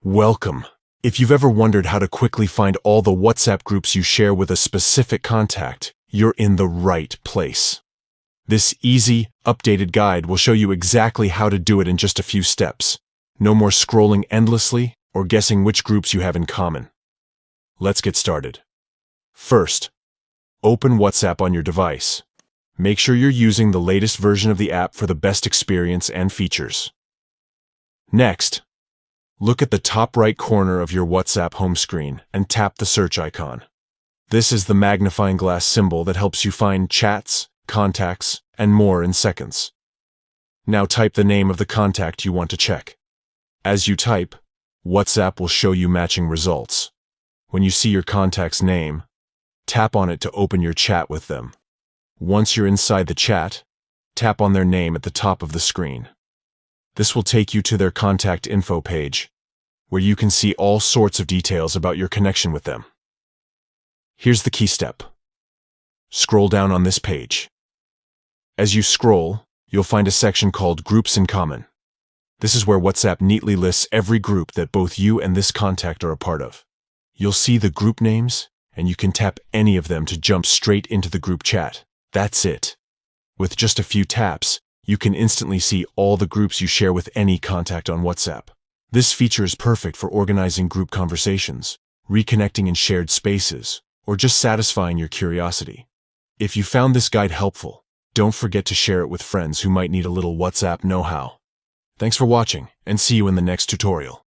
Welcome. If you've ever wondered how to quickly find all the WhatsApp groups you share with a specific contact, you're in the right place. This easy, updated guide will show you exactly how to do it in just a few steps. No more scrolling endlessly or guessing which groups you have in common. Let's get started. First, open WhatsApp on your device. Make sure you're using the latest version of the app for the best experience and features. Next, look at the top right corner of your WhatsApp home screen and tap the search icon. This is the magnifying glass symbol that helps you find chats, contacts, and more in seconds. Now type the name of the contact you want to check. As you type, WhatsApp will show you matching results. When you see your contact's name, tap on it to open your chat with them. Once you're inside the chat, tap on their name at the top of the screen. This will take you to their contact info page, where you can see all sorts of details about your connection with them. Here's the key step. Scroll down on this page. As you scroll, you'll find a section called Groups in Common. This is where WhatsApp neatly lists every group that both you and this contact are a part of. You'll see the group names, and you can tap any of them to jump straight into the group chat. That's it. With just a few taps, you can instantly see all the groups you share with any contact on WhatsApp. This feature is perfect for organizing group conversations, reconnecting in shared spaces, or just satisfying your curiosity. If you found this guide helpful, don't forget to share it with friends who might need a little WhatsApp know-how. Thanks for watching, and see you in the next tutorial.